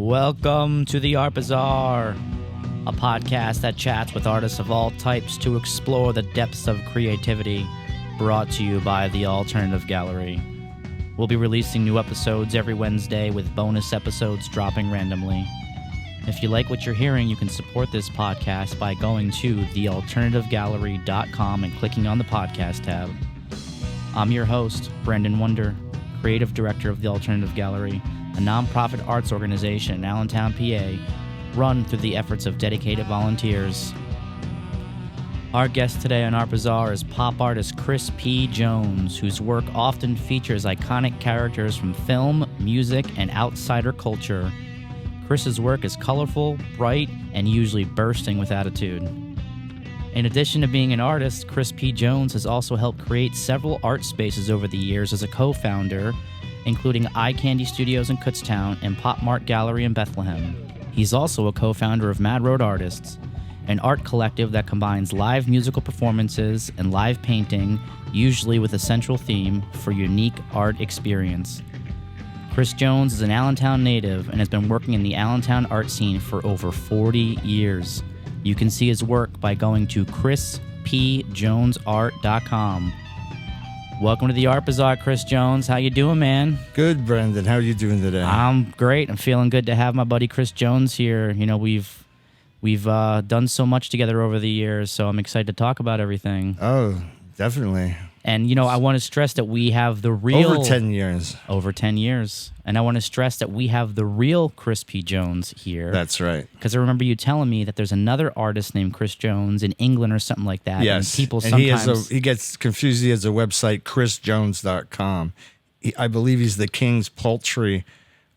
Welcome to the Art Bazaar, a podcast that chats with artists of all types to explore the depths of creativity, brought to you by the Alternative Gallery. We'll be releasing new episodes every Wednesday with bonus episodes dropping randomly. If you like what you're hearing, you can support this podcast by going to thealternativegallery.com and clicking on the podcast tab. I'm your host, Brandon Wonder, creative director of the Alternative Gallery, a nonprofit arts organization in Allentown, PA, run through the efforts of dedicated volunteers. Our guest today on Art Bazaar is pop artist Chris P. Jones, whose work often features iconic characters from film, music, and outsider culture. Chris's work is colorful, bright, and usually bursting with attitude. In addition to being an artist, Chris P. Jones has also helped create several art spaces over the years as a co-founder, including Eye Candy Studios in Kutztown and Popmart Gallery in Bethlehem. He's also a co-founder of Mad Road Artists, an art collective that combines live musical performances and live painting, usually with a central theme for unique art experience. Chris Jones is an Allentown native and has been working in the Allentown Art Scene for over 40 years. You can see his work by going to chrispjonesart.com. Welcome to the Art Bazaar, Chris Jones. How you doing, man? Good, Brendan. How are you doing today? I'm great. I'm feeling good to have my buddy Chris Jones here. You know, we've done so much together over the years, so I'm excited to talk about everything. Oh, definitely. And, you know, I want to stress that we have the real... Over 10 years. Over 10 years. And I want to stress that we have the real Chris P. Jones here. That's right. Because I remember you telling me that there's another artist named Chris Jones in England or something like that. Yes. And people sometimes... he gets confused. He has a website, chrisjones.com. I believe he's the King's Poultry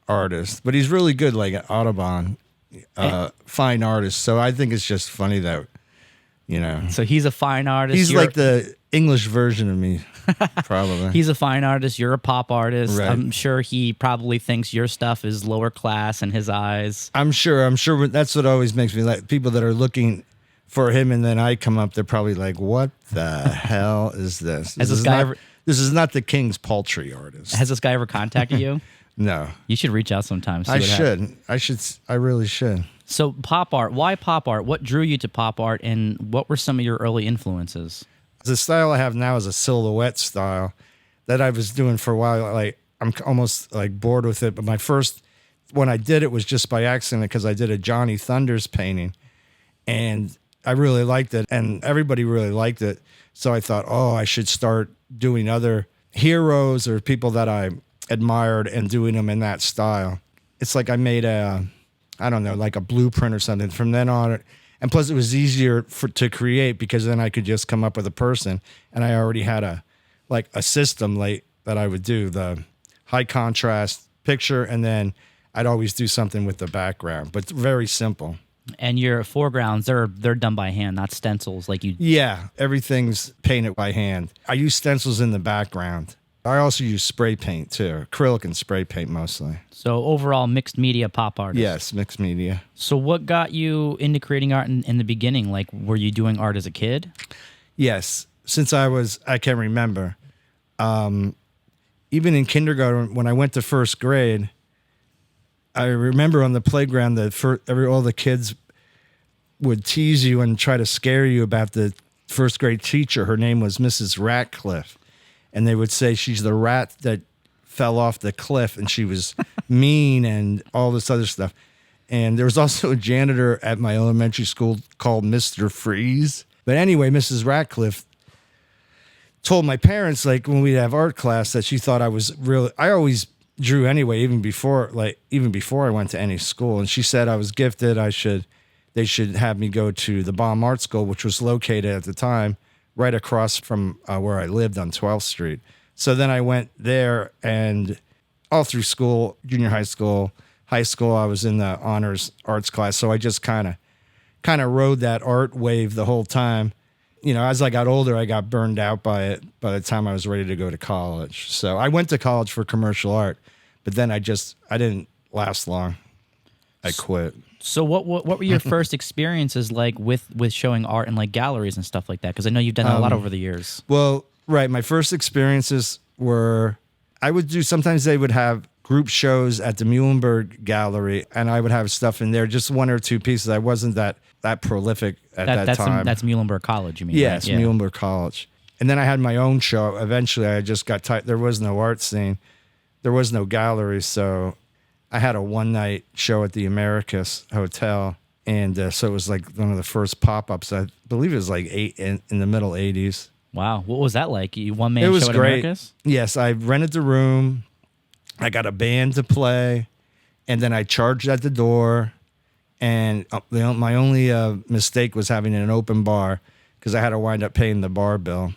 artist. But he's really good, like an Audubon, fine artist. So I think it's just funny that, you know... So he's a fine artist. He's like the English version of me, probably. He's a fine artist. You're a pop artist. Right. I'm sure he probably thinks your stuff is lower class in his eyes. I'm sure that's what always makes me like people that are looking for him, and then I come up, they're probably like, what the hell is this? This is not the King's Poultry artist. Has this guy ever contacted you? No. You should reach out sometime. I really should. So pop art, why pop art? What drew you to pop art, and what were some of your early influences? The style I have now is a silhouette style that I was doing for a while. Like I'm almost like bored with it. But when I did it was just by accident because I did a Johnny Thunders painting, and I really liked it, and everybody really liked it. So I thought, I should start doing other heroes or people that I admired and doing them in that style. It's like I made like a blueprint or something. From then on, and plus, it was easier to create because then I could just come up with a person, and I already had a system that I would do the high contrast picture, and then I'd always do something with the background, but very simple. And your foregrounds, they're done by hand, not stencils like you. Yeah, everything's painted by hand. I use stencils in the background. I also use spray paint too, acrylic and spray paint mostly. So overall, mixed media pop artist. Yes, mixed media. So what got you into creating art in the beginning? Like, were you doing art as a kid? Yes, since I can remember. Even in kindergarten, when I went to first grade, I remember on the playground that all the kids would tease you and try to scare you about the first grade teacher. Her name was Mrs. Ratcliffe. And they would say she's the rat that fell off the cliff, and she was mean and all this other stuff. And there was also a janitor at my elementary school called Mr. Freeze. But anyway, Mrs. Ratcliffe told my parents, like when we'd have art class, that she thought I was really. I always drew anyway, even before I went to any school. And she said I was gifted. They should have me go to the Baum Art School, which was located at the time right across from where I lived on 12th Street. So then I went there, and all through school, junior high school, I was in the honors arts class. So I just kind of rode that art wave the whole time. You know, as I got older, I got burned out by it by the time I was ready to go to college. So I went to college for commercial art, but then I didn't last long. I quit. So what were your first experiences like with showing art in like galleries and stuff like that? Because I know you've done that a lot over the years. Well, right. My first experiences were I would do, sometimes they would have group shows at the Muhlenberg Gallery, and I would have stuff in there, just one or two pieces. I wasn't that prolific at that time. That's Muhlenberg College, you mean? Yes, right? Yeah. Muhlenberg College. And then I had my own show. Eventually, I just got tight. There was no art scene. There was no gallery, so I had a one-night show at the Americus Hotel. And so it was like one of the first pop-ups. I believe it was like in the middle 80s. Wow. What was that like? You one-man It was show at great. Americus? Yes, I rented the room. I got a band to play. And then I charged at the door. And my only mistake was having an open bar because I had to wind up paying the bar bill.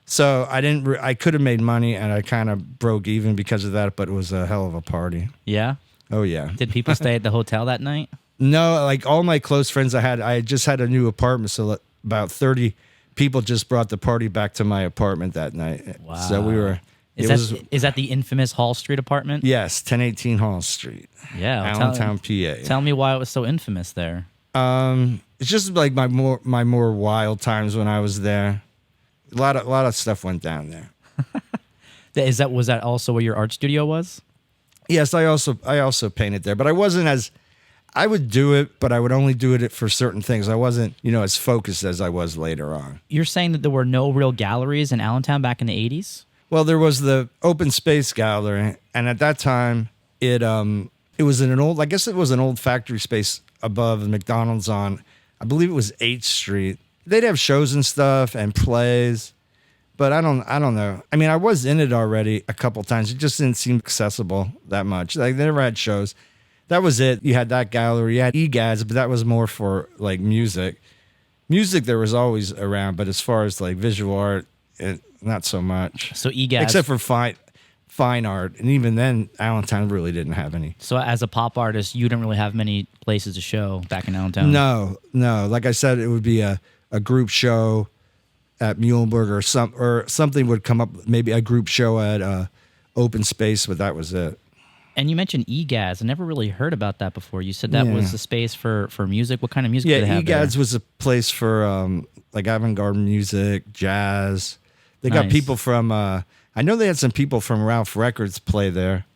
So I could have made money, and I kind of broke even because of that, but it was a hell of a party. Yeah? Oh, yeah. Did people stay at the hotel that night? No, like all my close friends I just had a new apartment, so about 30 people just brought the party back to my apartment that night. Wow. So we were... Is that the infamous Hall Street apartment? Yes, 1018 Hall Street. Yeah. Allentown, PA. Tell me why it was so infamous there. It's just like my more wild times when I was there. A lot of stuff went down there. Was that also where your art studio was? Yes, I also painted there, but I wasn't as... I would do it, but I would only do it for certain things. I wasn't, as focused as I was later on. You're saying that there were no real galleries in Allentown back in the 80s? Well, there was the Open Space Gallery, and at that time, it was in an old... I guess it was an old factory space above McDonald's on, I believe it was 8th Street. They'd have shows and stuff and plays, but I don't know. I mean, I was in it already a couple times. It just didn't seem accessible that much. Like, they never had shows. That was it. You had that gallery. You had EGAZ, but that was more for like music. Music there was always around, but as far as like visual art, not so much. So EGAZ, except for fine art, and even then, Allentown really didn't have any. So as a pop artist, you didn't really have many places to show back in Allentown. No. Like I said, it would be a group show at Muhlenberg or something would come up. Maybe a group show at Open Space, but that was it. And you mentioned EGAZ. I never really heard about that before. You said that was the space for music. What kind of music did they have EGAZ there? was a place for like avant-garde music, jazz. They got Nice. people from... I know they had some people from Ralph Records play there.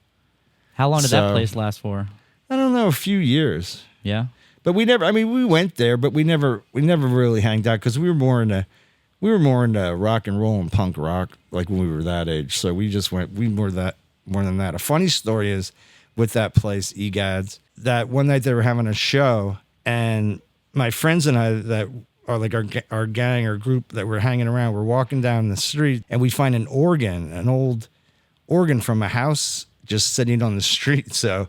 How long did that place last for? I don't know, a few years. Yeah? But we never... I mean, we went there, but we never really hanged out because we were more into rock and roll and punk rock, like when we were that age. So we just went... More than that. A funny story is with that place, EGAZ, that one night they were having a show, and my friends and I that are like our gang or group that were hanging around, we're walking down the street, and we find an old organ from a house just sitting on the street. So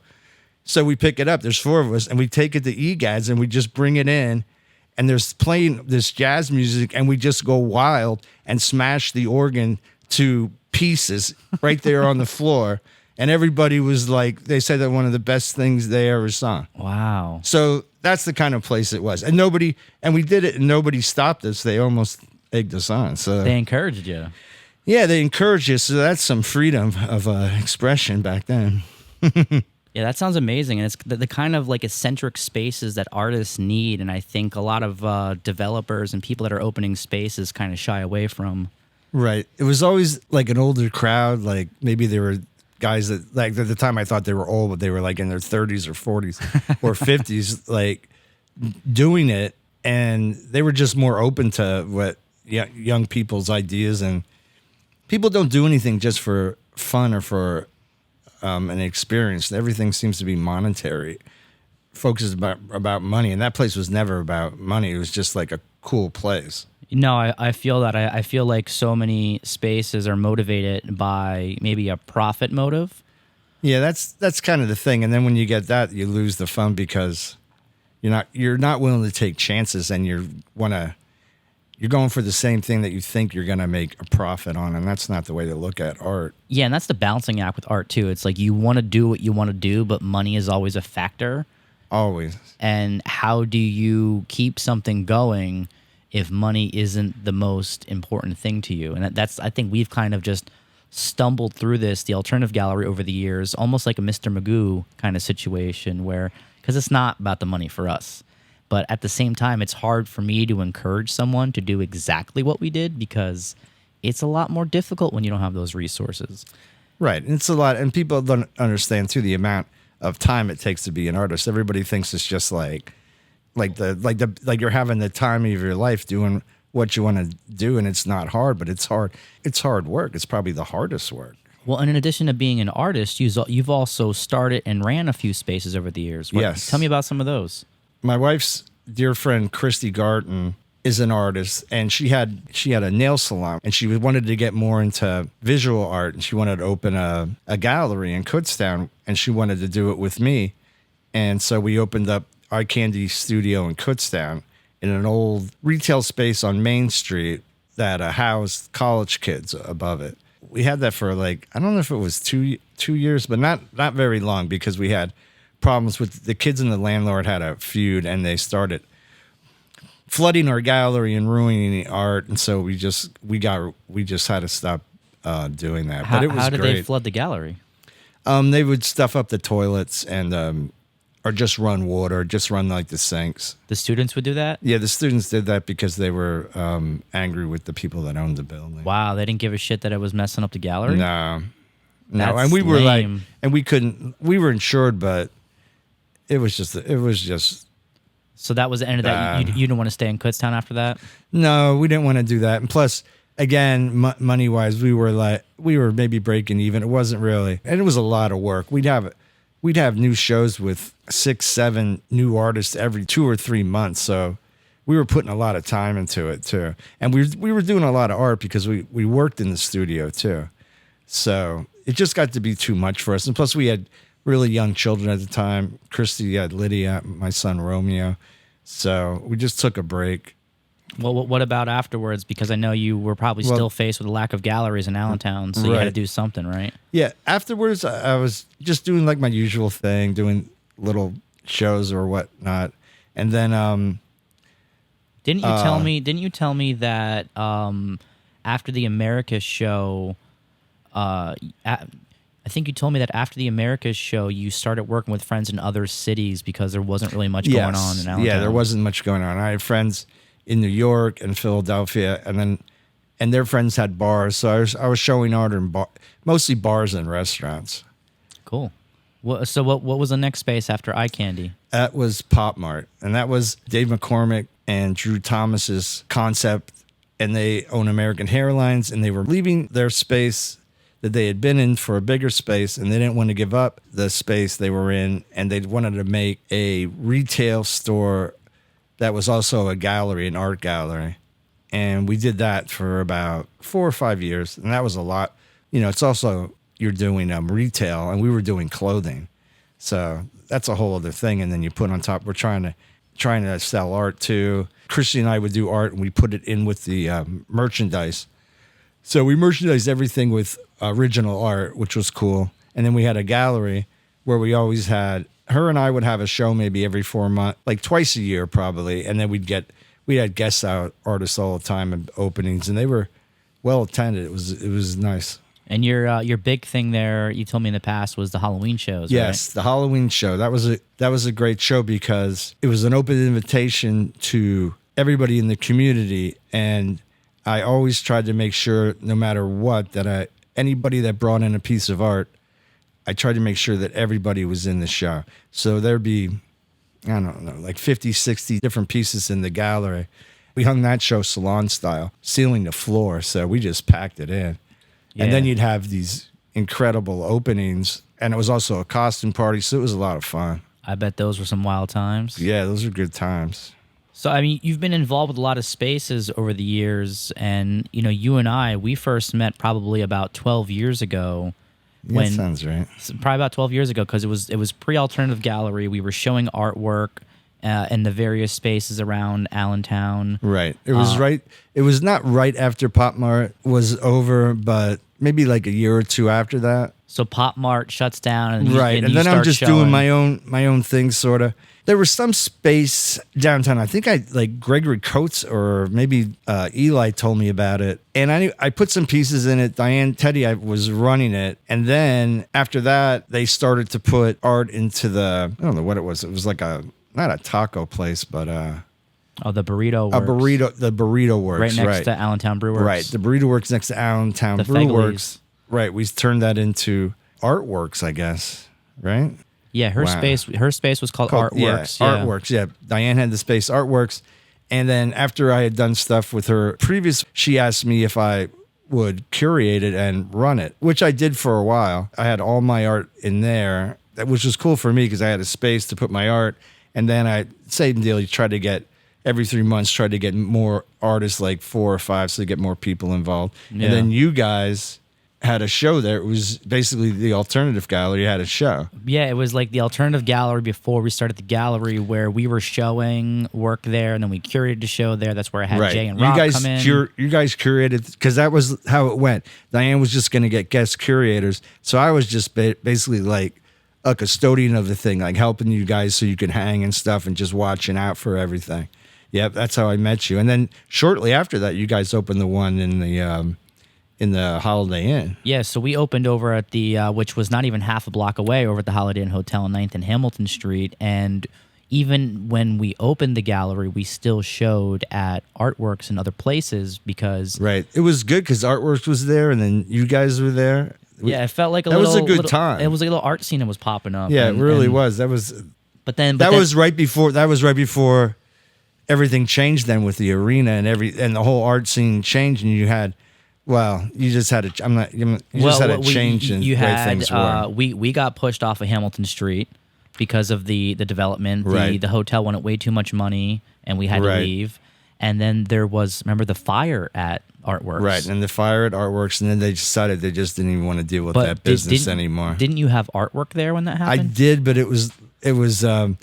we pick it up. There's 4 of us, and we take it to EGAZ, and we just bring it in, and there's playing this jazz music, and we just go wild and smash the organ to pieces right there on the floor, and everybody was like, they said that one of the best things they ever saw. Wow. So that's the kind of place it was, and we did it, and nobody stopped us. They almost egged us on. So They encouraged you. Yeah, they encouraged you. So that's some freedom of expression back then. Yeah, that sounds amazing. And it's the kind of like eccentric spaces that artists need, and I think a lot of developers and people that are opening spaces kind of shy away from. Right. It was always like an older crowd. Like maybe they were guys that, like at the time I thought they were old, but they were like in their 30s or 40s or 50s, like doing it. And they were just more open to what young people's ideas. And people don't do anything just for fun or for an experience. Everything seems to be monetary. Focuses about money. And that place was never about money. It was just like a cool place. No, I feel that. I feel like so many spaces are motivated by maybe a profit motive. Yeah, that's kind of the thing. And then when you get that, you lose the fun because you're not willing to take chances, and you're going for the same thing that you think you're going to make a profit on, and that's not the way to look at art. Yeah, and that's the balancing act with art too. It's like you want to do what you want to do, but money is always a factor. Always. And how do you keep something going if money isn't the most important thing to you? And that's, I think we've kind of just stumbled through the alternative gallery over the years, almost like a Mr. Magoo kind of situation where, because it's not about the money for us. But at the same time, it's hard for me to encourage someone to do exactly what we did because it's a lot more difficult when you don't have those resources. Right. And it's a lot. And people don't understand, too, the amount of time it takes to be an artist. Everybody thinks it's just like you're having the time of your life doing what you want to do, and it's not hard, but it's hard. It's hard work. It's probably the hardest work. Well, and in addition to being an artist, you've also started and ran a few spaces over the years. Yes. Tell me about some of those. My wife's dear friend, Christy Garton, is an artist, and she had a nail salon, and she wanted to get more into visual art, and she wanted to open a gallery in Kutztown, and she wanted to do it with me. And so we opened up Eye Candy Studio in Kutztown in an old retail space on Main Street that housed college kids above it. We had that for I don't know if it was two years, but not very long, because we had problems with the kids and the landlord had a feud, and they started flooding our gallery and ruining the art, and so we just had to stop doing that. But it was how did great. they flood the gallery? They would stuff up the toilets and or just run water, just run the sinks. The students would do that? Yeah, the students did that because they were angry with the people that owned the building. Wow, they didn't give a shit that it was messing up the gallery? No. That's and we were lame. and we were insured, but it was just. So that was the end of that. You didn't want to stay in Kutztown after that? No, we didn't want to do that. And plus, again, money wise, we were maybe breaking even. It wasn't really, and it was a lot of work. We'd have new shows with 6-7 new artists every 2 or 3 months. So we were putting a lot of time into it too, and we were doing a lot of art because we worked in the studio too. So it just got to be too much for us, and plus we had really young children at the time. Christy had Lydia, my son Romeo. So we just took a break. Well, what about afterwards? Because I know you were probably still faced with a lack of galleries in Allentown, so you had to do something, right? Yeah. Afterwards, I was just doing my usual thing, doing little shows or whatnot, and then didn't you tell me that after the Americus show, I think you told me that after the Americas show, you started working with friends in other cities because there wasn't really much going on in Allentown. Yeah, there wasn't much going on. I had friends in New York and Philadelphia, and their friends had bars. So I was showing art in mostly bars and restaurants. Cool. So what was the next space after Eye Candy? That was Popmart, and that was Dave McCormick and Drew Thomas's concept, and they own American Hairlines, and they were leaving their space that they had been in for a bigger space, and they didn't want to give up the space they were in, and they wanted to make a retail store that was also a gallery, an art gallery. And we did that for about 4 or 5 years, and that was a lot. It's also, you're doing retail, and we were doing clothing. So that's a whole other thing, and then you put on top, we're trying to sell art too. Christy and I would do art, and we put it in with the merchandise. So we merchandised everything with original art, which was cool. And then we had a gallery where we always had, her and I would have a show maybe every 4 months, twice a year probably. And then we had guest artists all the time and openings, and they were well attended. It was nice. And your big thing there, you told me in the past, was the Halloween shows. Yes, right? The Halloween show. That was a great show because it was an open invitation to everybody in the community, and I always tried to make sure, no matter what, that anybody that brought in a piece of art, I tried to make sure that everybody was in the show. So there'd be, I don't know, 50, 60 different pieces in the gallery. We hung that show salon style, ceiling to floor, so we just packed it in. Yeah. And then you'd have these incredible openings, and it was also a costume party, so it was a lot of fun. I bet those were some wild times. Yeah, those were good times. So, I mean, you've been involved with a lot of spaces over the years, and, you and I, we first met probably about 12 years ago. That sounds right. Probably about 12 years ago, because it was pre-alternative gallery. We were showing artwork in the various spaces around Allentown. Right. It was right. It was not right after Popmart was over, but maybe a year or two after that. So Popmart shuts down, and and then I'm just doing my own thing, sort of. There was some space downtown. I think Gregory Coates or maybe Eli told me about it. And I put some pieces in it. Diane Teddy was running it. And then after that, they started to put art into I don't know what it was. It was not a taco place, but the Burrito Works. The Burrito Works. Right next to Allentown Brew Works. Right. The Burrito Works next to Allentown Brew Works. Right. We turned that into Artworks, I guess. Right. Yeah, her Wow. space was called Artworks. Yeah, Artworks. Yeah. Diane had the space Artworks. And then after I had done stuff with her previous, she asked me if I would curate it and run it, which I did for a while. I had all my art in there, which was cool for me because I had a space to put my art. And then I, same deal, you try to get, every 3 months, try to get more artists, like 4 or 5, so you get more people involved. Yeah. And then you guys had a show there. It was basically the alternative gallery had a show. Yeah, it was like the alternative gallery before we started the gallery, where we were showing work there, and then we curated a show there. That's where I had Jay and Rob come in. You guys curated, because that was how it went. Diane was just going to get guest curators, so I was just basically like a custodian of the thing, like helping you guys so you could hang and stuff and just watching out for everything. Yep, that's how I met you. And then shortly after that, you guys opened the one in the Holiday Inn. Yeah, so we opened over at the, which was not even half a block away, over at the Holiday Inn Hotel on 9th and Hamilton Street. And even when we opened the gallery, we still showed at Artworks and other places because... Right. It was good because Artworks was there and then you guys were there. Yeah, it felt like that was a good time. It was like a little art scene that was popping up. Yeah, it really was. That was... That was right before everything changed then with the arena and the whole art scene changed, and you had... Well, you just had a change in the way things were. We got pushed off of Hamilton Street because of the development. Right. The hotel wanted way too much money, and we had to leave. And then there was, remember, the fire at Artworks. Right, and the fire at Artworks, and then they decided they just didn't even want to deal with that business anymore. Didn't you have artwork there when that happened? I did, but it was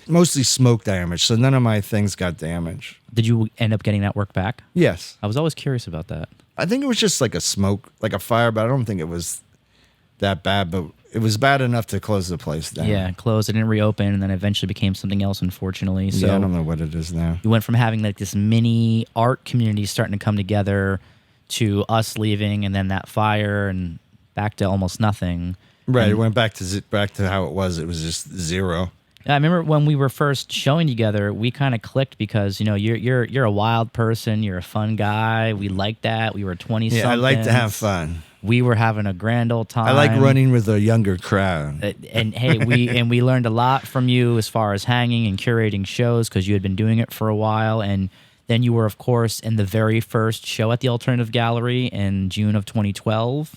mostly smoke damage, so none of my things got damaged. Did you end up getting that work back? Yes. I was always curious about that. I think it was just like a smoke, like a fire, but I don't think it was that bad, but it was bad enough to close the place down. Yeah, closed. It didn't reopen, and then eventually became something else, unfortunately. So yeah, I don't know what it is now. You went from having like this mini art community starting to come together to us leaving, and then that fire, and back to almost nothing. Right, and it went back to how it was. It was just zero. I remember when we were first showing together, we kind of clicked because, you know, you're a wild person, you're a fun guy. We liked that. We were 20-something. Yeah, I like to have fun. We were having a grand old time. I like running with a younger crowd. And hey, we learned a lot from you as far as hanging and curating shows because you had been doing it for a while. And then you were, of course, in the very first show at the Alternative Gallery in June of 2012.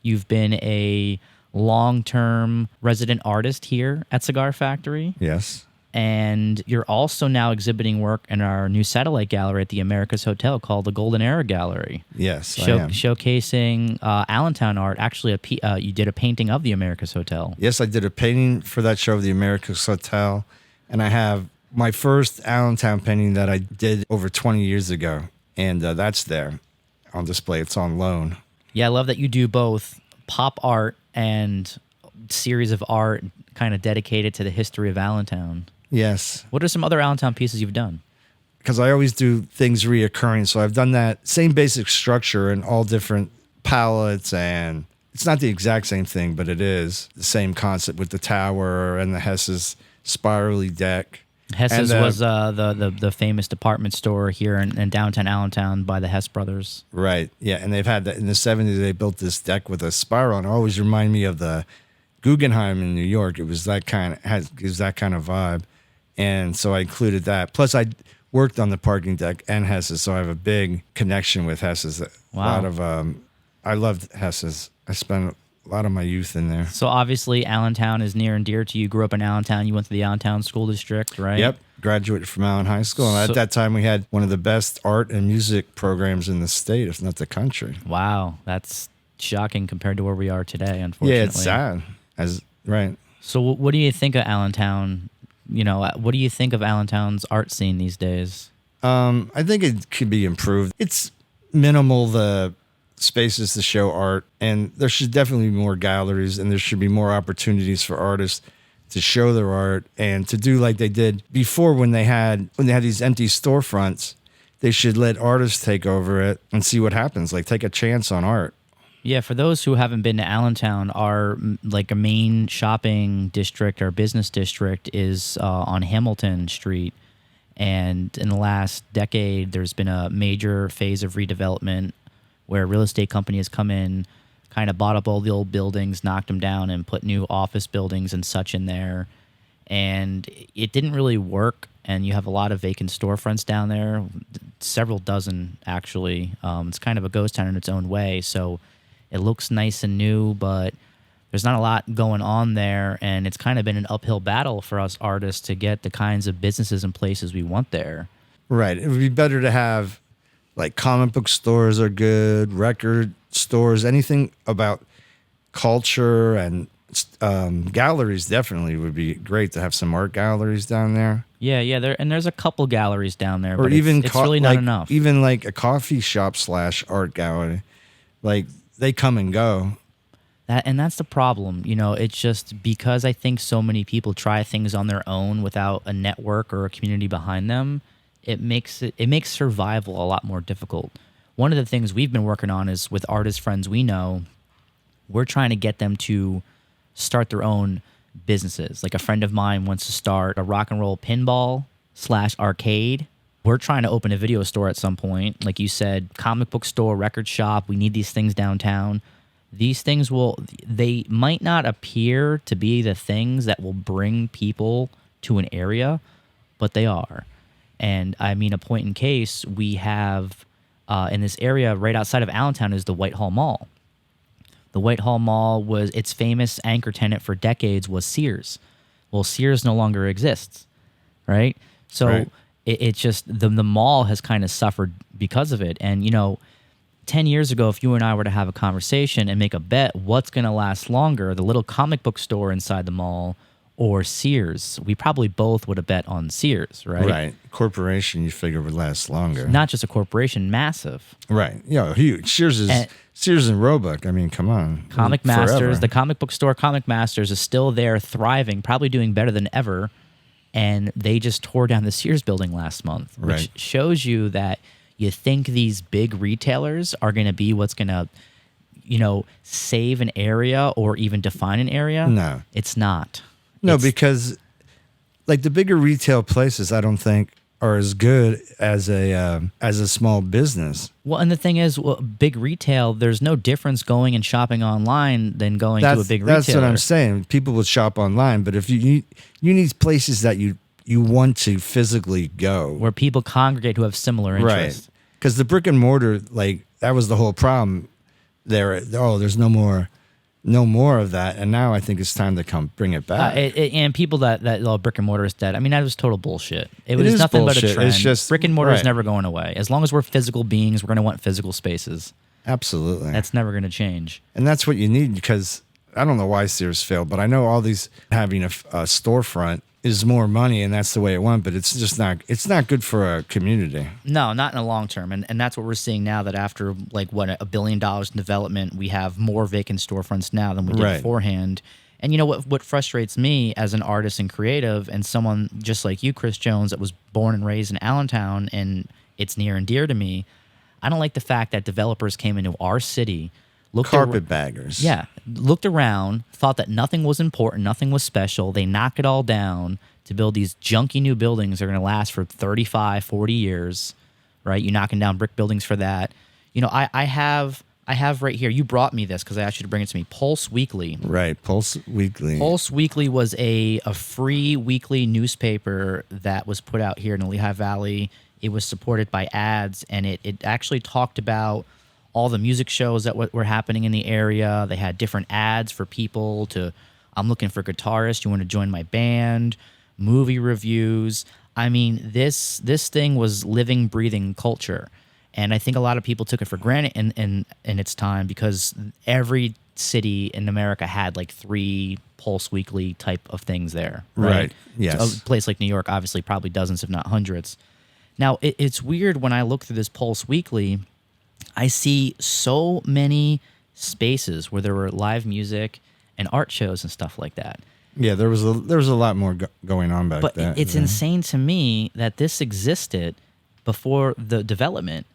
You've been a long-term resident artist here at Cigar Factory. Yes. And you're also now exhibiting work in our new satellite gallery at the Americus Hotel called the Golden Era Gallery. Yes, I am. Showcasing Allentown art. Actually, you did a painting of the Americus Hotel. Yes, I did a painting for that show of the Americus Hotel. And I have my first Allentown painting that I did over 20 years ago. And that's there on display. It's on loan. Yeah, I love that you do both pop art and series of art kind of dedicated to the history of Allentown. Yes. What are some other Allentown pieces you've done? Because I always do things reoccurring. So I've done that same basic structure in all different palettes, and it's not the exact same thing, but it is the same concept with the tower and the Hess's spirally deck. Hess's was the famous department store here in downtown Allentown by the Hess brothers. Right. Yeah. And they've had that in the 70s. They built this deck with a spiral, and it always remind me of the Guggenheim in New York. It was that gives that kind of vibe. And so I included that. Plus, I worked on the parking deck and Hess's, so I have a big connection with Hess's. Wow. I loved Hess's. I spent a lot of my youth in there. So obviously, Allentown is near and dear to you. Grew up in Allentown. You went to the Allentown School District, right? Yep. Graduated from Allen High School. And at that time, we had one of the best art and music programs in the state, if not the country. Wow. That's shocking compared to where we are today, unfortunately. Yeah, it's sad. Right. So what do you think of Allentown? You know, what do you think of Allentown's art scene these days? I think it could be improved. It's minimal, the spaces to show art, and there should definitely be more galleries, and there should be more opportunities for artists to show their art and to do like they did before when they had these empty storefronts. They should let artists take over it and see what happens. Like, take a chance on art. Yeah, for those who haven't been to Allentown, our like a main shopping district or business district is on Hamilton Street. And in the last decade, there's been a major phase of redevelopment where real estate companies come in, kind of bought up all the old buildings, knocked them down, and put new office buildings and such in there. And it didn't really work, and you have a lot of vacant storefronts down there, several dozen, actually. It's kind of a ghost town in its own way, so it looks nice and new, but there's not a lot going on there, and it's kind of been an uphill battle for us artists to get the kinds of businesses and places we want there. Right. It would be better to have, like, comic book stores are good, record stores, anything about culture, and galleries definitely would be great to have some art galleries down there. Yeah, there's a couple galleries down there, Or but even it's really not enough. Even like a coffee shop / art gallery. Like, they come and go. That's the problem. It's just because I think so many people try things on their own without a network or a community behind them, it makes survival a lot more difficult. One of the things we've been working on is with artist friends we know, we're trying to get them to start their own businesses. Like a friend of mine wants to start a rock and roll pinball / arcade. We're trying to open a video store at some point. Like you said, comic book store, record shop. We need these things downtown. These things they might not appear to be the things that will bring people to an area, but they are. And I mean, a point in case, we have in this area right outside of Allentown is the Whitehall Mall. The Whitehall Mall was its famous anchor tenant for decades was Sears. Well, Sears no longer exists, right? So Right. It's just the mall has kind of suffered because of it. And 10 years ago, if you and I were to have a conversation and make a bet, what's going to last longer, the little comic book store inside the mall or Sears? We probably both would have bet on Sears, right? Right. Corporation, you figure, would last longer. Not just a corporation, massive. Right. Huge. Sears and Roebuck. I mean, come on. Comic Forever. Masters, the comic book store Comic Masters is still there, thriving, probably doing better than ever. And they just tore down the Sears building last month, which Right. shows you that you think these big retailers are going to be what's going to, save an area or even define an area. No. It's not. No, It's- because like the bigger retail places, I don't think are as good as a small business. Well, and the thing is, big retail, there's no difference going and shopping online than going to a big retailer. That's what I'm saying. People will shop online, but if you need places that you want to physically go, where people congregate who have similar interests. right? Because the brick and mortar, like that was the whole problem. There, there's no more of that, and now I think it's time to bring it back. And people that brick and mortar is dead. I mean, that was total bullshit. It was is nothing but bullshit. a trend. It's just- brick and mortar is right. never going away. As long as we're physical beings, we're going to want physical spaces. Absolutely, That's never going to change. and that's what you need. Because I don't know why Sears failed, but I know all these having a storefront is more money, and that's the way it went. But it's just not. It's not good for a community. No, not in the long term. And that's what we're seeing now, that after $1 billion in development, we have more vacant storefronts now than we did Right. beforehand. And what frustrates me as an artist and creative and someone just like you, Chris Jones, that was born and raised in Allentown, and it's near and dear to me, I don't like the fact that developers came into our city, Carpetbaggers. Yeah, looked around, thought that nothing was important, nothing was special. They knock it all down to build these junky new buildings that are going to last for 35, 40 years, right? You're knocking down brick buildings for that. I have right here, you brought me this because I asked you to bring it to me, Pulse Weekly. Right. Pulse Weekly. Pulse Weekly was a free weekly newspaper that was put out here in the Lehigh Valley. It was supported by ads, and it actually talked about all the music shows that were happening in the area. They had different ads for people to, I'm looking for guitarists, you want to join my band, movie reviews. I mean, this thing was living, breathing culture. And I think a lot of people took it for granted in its time, because every city in America had like 3 Pulse Weekly type of things there. Right. Yes. A place like New York, obviously, probably dozens, if not hundreds. Now, it's weird when I look through this Pulse Weekly, I see so many spaces where there were live music and art shows and stuff like that. Yeah, there was a lot more going on back then. But it's insane to me that this existed before the development,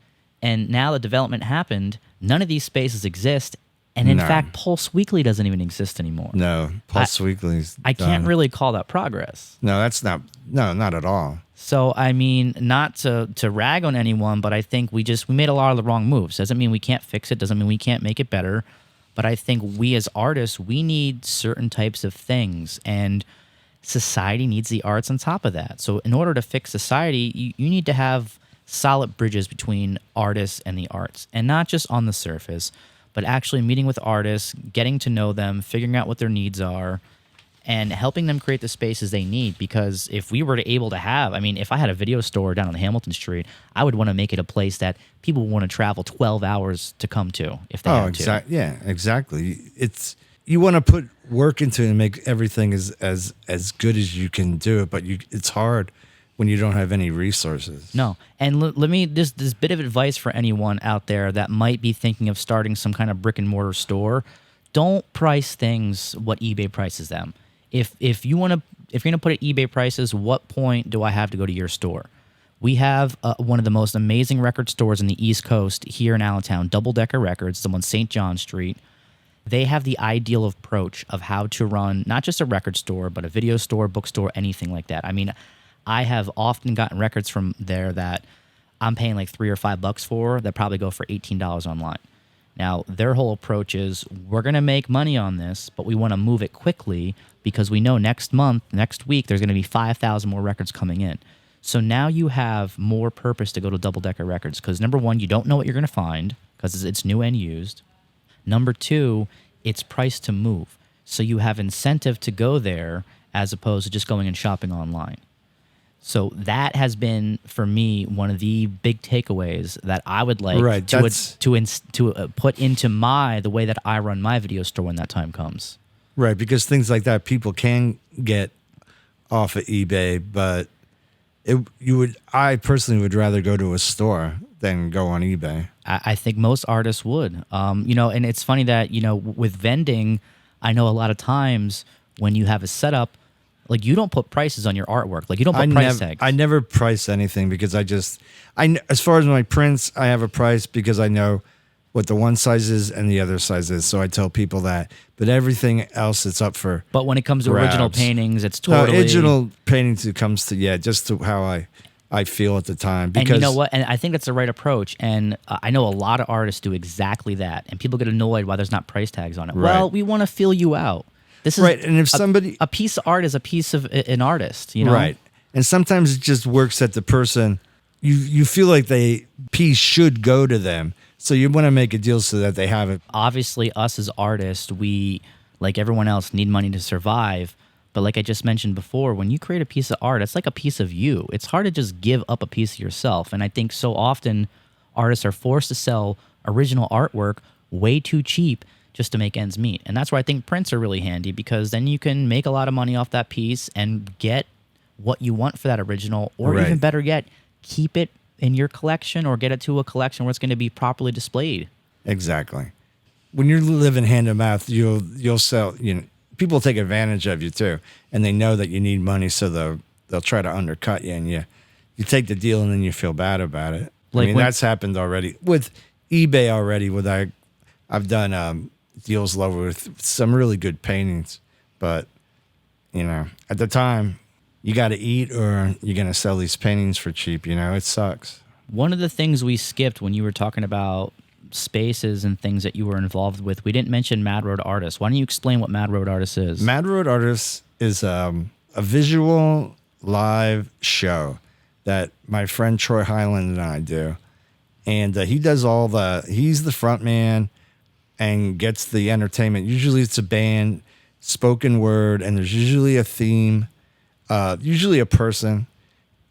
and now the development happened. None of these spaces exist, and in No. fact, Pulse Weekly doesn't even exist anymore. No, Pulse Weekly's I can't done. really call that progress. No, that's not. No, not at all. So, I mean, not to rag on anyone, but I think we made a lot of the wrong moves. Doesn't mean we can't fix it. Doesn't mean we can't make it better. But I think we as artists, we need certain types of things, and society needs the arts on top of that. So in order to fix society, you need to have solid bridges between artists and the arts, and not just on the surface, but actually meeting with artists, getting to know them, figuring out what their needs are, and helping them create the spaces they need. Because if we were able to have, I mean, if I had a video store down on Hamilton Street, I would want to make it a place that people want to travel 12 hours to come to if they had to. Yeah, exactly. You want to put work into it and make everything as good as you can do it, but it's hard when you don't have any resources. No. And let me, this bit of advice for anyone out there that might be thinking of starting some kind of brick and mortar store. Don't price things what eBay prices them. If you're going to put at eBay prices, what point do I have to go to your store? We have one of the most amazing record stores in the East Coast here in Allentown, Double Decker Records, it's on St. John Street. They have the ideal approach of how to run not just a record store, but a video store, bookstore, anything like that. I mean, I have often gotten records from there that I'm paying like $3 or $5 for that probably go for $18 online. Now, their whole approach is, we're going to make money on this, but we want to move it quickly because we know next week, there's going to be 5,000 more records coming in. So now you have more purpose to go to Double Decker Records because, number one, you don't know what you're going to find because it's new and used. Number two, it's priced to move. So you have incentive to go there as opposed to just going and shopping online. So that has been, for me, one of the big takeaways that I would like to put into the way that I run my video store when that time comes. Right, because things like that people can get off of eBay, but I personally would rather go to a store than go on eBay. I think most artists would. And it's funny that, with vending, I know a lot of times when you have a setup, like, you don't put prices on your artwork. Like, you don't put price tags. I never price anything because as far as my prints, I have a price because I know what the one size is and the other size is. So I tell people that. But everything else, it's up for But when it comes to grabs. original paintings, it's totally... original paintings, it comes to, just to how I feel at the time. Because, and you know what? And I think that's the right approach. And I know a lot of artists do exactly that. And people get annoyed why there's not price tags on it. Right. Well, we want to feel you out. This is right, and if somebody... A piece of art is a piece of an artist, you know? Right. And sometimes it just works that the person... You feel like the piece should go to them. So you want to make a deal so that they have it. Obviously, us as artists, we, like everyone else, need money to survive. But like I just mentioned before, when you create a piece of art, it's like a piece of you. It's hard to just give up a piece of yourself. And I think so often artists are forced to sell original artwork way too cheap just to make ends meet. And that's where I think prints are really handy, because then you can make a lot of money off that piece and get what you want for that original, or even better yet, keep it in your collection or get it to a collection where it's going to be properly displayed. Exactly. When you're living hand to mouth, you'll sell, people take advantage of you too, and they know that you need money, so they'll try to undercut you, and you take the deal and then you feel bad about it. Like that's happened already with eBay already. I've done deals lower with some really good paintings, but at the time, you got to eat or you're going to sell these paintings for cheap. It sucks. One of the things we skipped when you were talking about spaces and things that you were involved with, we didn't mention Mad Road Artists. Why don't you explain what Mad Road Artists is? Mad Road Artists is a visual live show that my friend Troy Highland and I do. And he does he's the front man and gets the entertainment. Usually it's a band, spoken word, and there's usually a theme. Usually a person,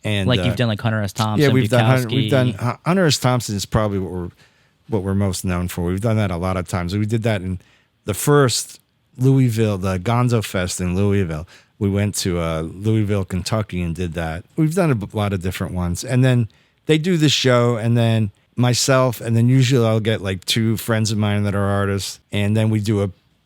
and like you've done like Hunter S. Thompson. Yeah, we've Bukowski. done Hunter S. Thompson is probably what we're most known for. We've done that a lot of times. We did that in the first Louisville, the Gonzo Fest in Louisville. We went to Louisville, Kentucky, and did that. We've done a lot of different ones, and then they do the show, and then myself, and then usually I'll get like two friends of mine that are artists, and then we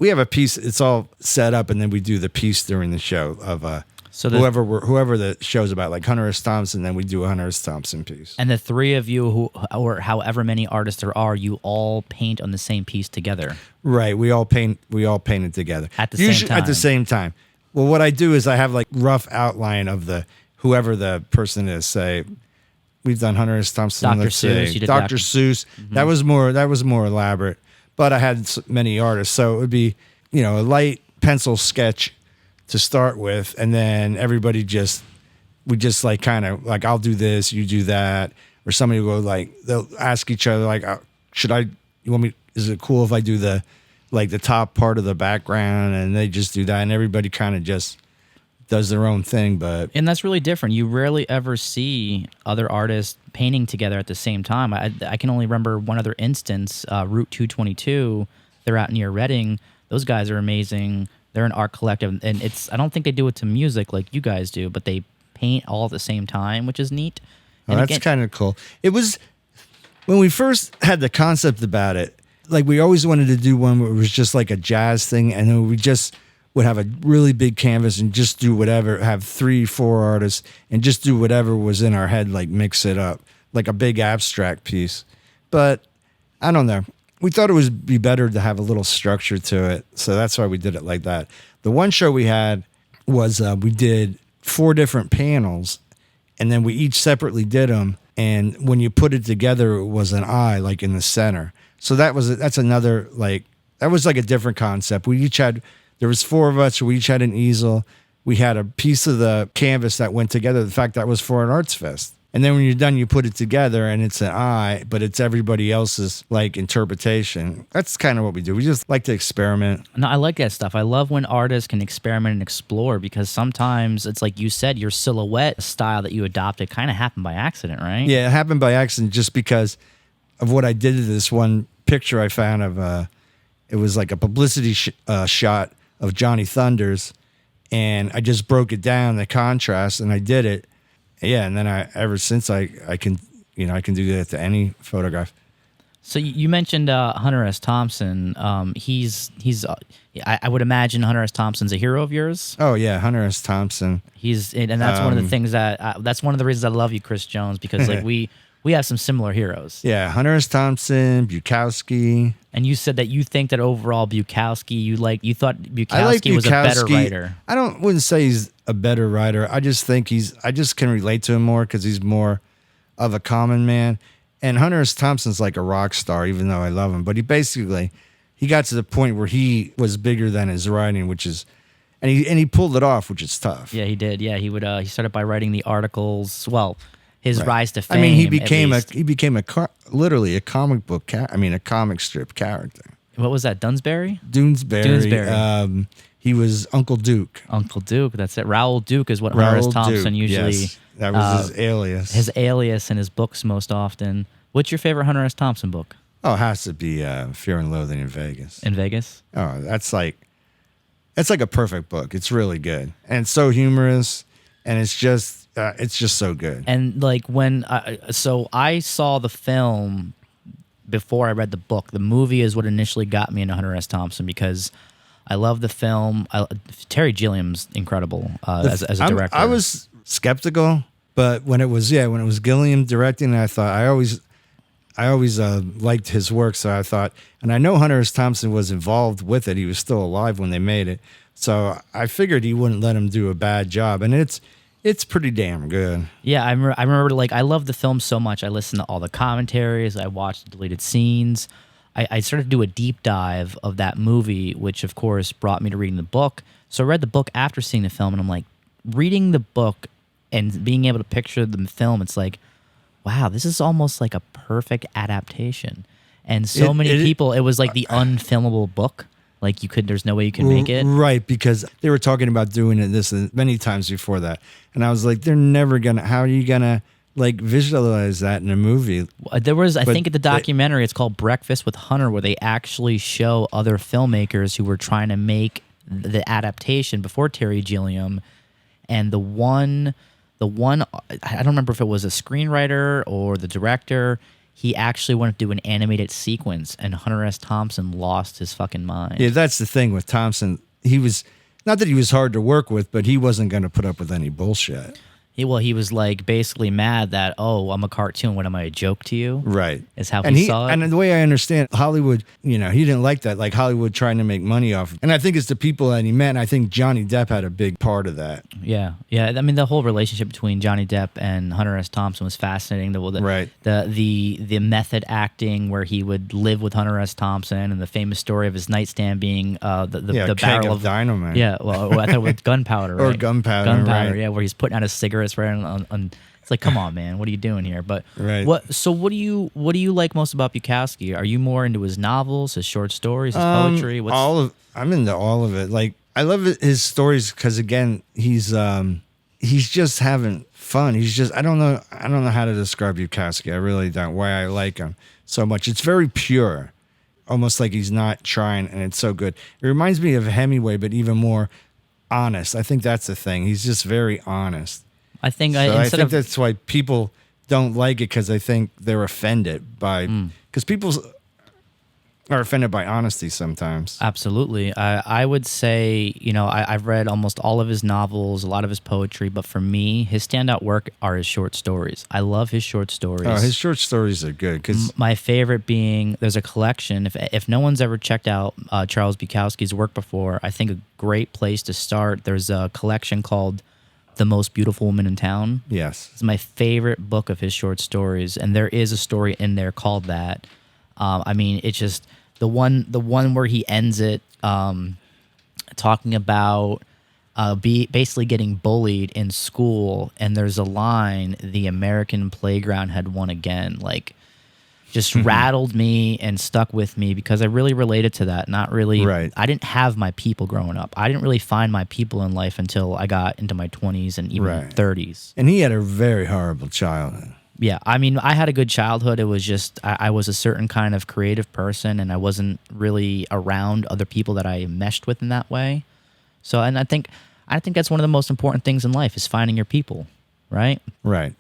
have a piece. It's all set up, and then we do the piece during the show of So whoever the show's about, like Hunter S. Thompson, then we do a Hunter S. Thompson piece. And the three of you, or however many artists there are, you all paint on the same piece together. Right. We all paint it together. At the same time. At the same time. Well, what I do is I have like rough outline of whoever the person is. Say, we've done Hunter S. Thompson. Dr. Seuss. You did Dr. Seuss. Mm-hmm. That was more elaborate. but I had many artists, so it would be, a light pencil sketch to start with, and then everybody we just like kind of like, I'll do this, you do that, or somebody will go like, they'll ask each other like, is it cool if I do the top part of the background, and they just do that, and everybody kind of just does their own thing. And that's really different. You rarely ever see other artists painting together at the same time. I can only remember one other instance, Route 222. They're out near Reading. Those guys are amazing. They're an art collective, and I don't think they do it to music like you guys do, but they paint all at the same time, which is neat. And that's kind of cool. It was, when we first had the concept about it, like we always wanted to do one where it was just like a jazz thing, and then we just would have a really big canvas and just do whatever, have 3-4 artists and just do whatever was in our head, like mix it up, like a big abstract piece. But I don't know. We thought it would be better to have a little structure to it, so that's why we did it like that. The one show we had was we did 4 different panels, and then we each separately did them, and when you put it together, it was an eye like in the center. So that's another, like, that was like a different concept. There was 4 of us, so we each had an easel. We had a piece of the canvas that went together. The fact that was for an arts fest. And then when you're done, you put it together, and it's an eye, but it's everybody else's, like, interpretation. That's kind of what we do. We just like to experiment. No, I like that stuff. I love when artists can experiment and explore, because sometimes it's like you said, your silhouette style that you adopted kind of happened by accident, right? Yeah, it happened by accident just because of what I did to this one picture I found of, it was like a publicity shot of Johnny Thunders, and I just broke it down, the contrast, and I did it. Yeah, and then ever since I can do that to any photograph. So you mentioned Hunter S. Thompson. I would imagine Hunter S. Thompson's a hero of yours. Oh yeah, Hunter S. Thompson. And that's one of the things that's one of the reasons I love you, Chris Jones, because like we have some similar heroes. Yeah, Hunter S. Thompson, Bukowski. And you said that you think that overall Bukowski, you thought Bukowski was a better writer. Wouldn't say he's a better writer. I just think I just can relate to him more because he's more of a common man. And Hunter S. Thompson's like a rock star, even though I love him. But he got to the point where he was bigger than his writing, and he pulled it off, which is tough. Yeah, he did. Yeah, he started by writing the articles. Well, his rise to fame. I mean, he became literally a comic book a comic strip character. What was that? Doonesbury. He was Uncle Duke. Uncle Duke. That's it. Raoul Duke is what Hunter S. Thompson usually. Yes, that was his alias. His alias in his books most often. What's your favorite Hunter S. Thompson book? Oh, it has to be Fear and Loathing in Vegas. In Vegas. Oh, that's like a perfect book. It's really good, and it's so humorous, and it's just so good. And like so I saw the film before I read the book. The movie is what initially got me into Hunter S. Thompson because I love the film. Terry Gilliam's incredible as a director. I was skeptical, but when it was Gilliam directing, I thought I always liked his work, so I thought, and I know Hunter S. Thompson was involved with it. He was still alive when they made it, so I figured he wouldn't let him do a bad job, and it's pretty damn good. Yeah, I remember like I loved the film so much. I listened to all the commentaries. I watched the deleted scenes. I started to do a deep dive of that movie, which of course brought me to reading the book. So I read the book after seeing the film, and I'm like, reading the book and being able to picture the film, it's like, wow, this is almost like a perfect adaptation. And so many people, it was like the unfilmable book. Like there's no way you can make it. Right, because they were talking about doing this many times before that. And I was like, how are you going to like visualize that in a movie? There was, I think at the documentary, it's called Breakfast with Hunter, where they actually show other filmmakers who were trying to make the adaptation before Terry Gilliam. And the one, I don't remember if it was a screenwriter or the director, he actually wanted to do an animated sequence, and Hunter S. Thompson lost his fucking mind. Yeah, that's the thing with Thompson. He was, not that he was hard to work with, but he wasn't going to put up with any bullshit. He was like basically mad that, oh, I'm a cartoon. What am I, a joke to you? Right. Is how and he saw it. And the way I understand Hollywood, he didn't like that. Like Hollywood trying to make money off of. And I think it's the people that he met. And I think Johnny Depp had a big part of that. Yeah. I mean, the whole relationship between Johnny Depp and Hunter S. Thompson was fascinating. The method acting where he would live with Hunter S. Thompson, and the famous story of his nightstand being the barrel of dynamite. Yeah. Well, I thought it was gunpowder. Right? Or gunpowder. Right. Yeah, where he's putting out his cigarettes right on. It's like, come on, man, what are you doing here? But right. What do you like most about Bukowski? Are you more into his novels, his short stories, his poetry? I'm into all of it. Like I love his stories because again, he's just having fun. I don't know how to describe Bukowski. I really don't. Why I like him so much. It's very pure, almost like he's not trying, and it's so good. It reminds me of Hemingway, but even more honest. I think that's the thing. He's just very honest. I think that's why people don't like it, because I think they're offended by because people are offended by honesty sometimes. Absolutely. I would say, I've read almost all of his novels, a lot of his poetry, but for me, his standout work are his short stories. I love his short stories. Oh, his short stories are good. Cause my favorite being, there's a collection. If no one's ever checked out Charles Bukowski's work before, I think a great place to start, there's a collection called The Most Beautiful Woman in Town. Yes. It's my favorite book of his short stories, and there is a story in there called that. I mean, it's just the one where he ends it talking about basically getting bullied in school, and there's a line, "The American playground had won again," like just rattled me and stuck with me because I really related to that. Not really. Right. I didn't have my people growing up. I didn't really find my people in life until I got into my 20s and even 30s. And he had a very horrible childhood. Yeah, I mean, I had a good childhood. It was just I was a certain kind of creative person, and I wasn't really around other people that I meshed with in that way. So, and I think that's one of the most important things in life is finding your people, right? Right.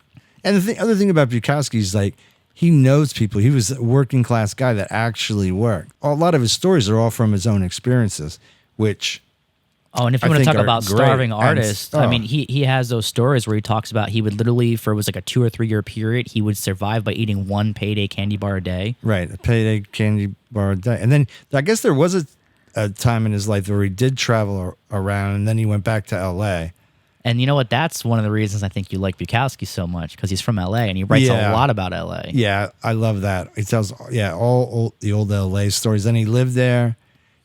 And the other thing about Bukowski is like he knows people. He was a working class guy that actually worked. A lot of his stories are all from his own experiences, which. Oh, and if you want to talk about starving artists, I mean, he has those stories where he talks about he would literally, for it was like a 2 or 3 year period, he would survive by eating one payday candy bar a day. Right, a payday candy bar a day. And then I guess there was a time in his life where he did travel around, and then he went back to L.A. And you know what? That's one of the reasons I think you like Bukowski so much, because he's from L.A. and he writes a lot about L.A. Yeah, I love that. He tells, all the old L.A. stories. Then he lived there,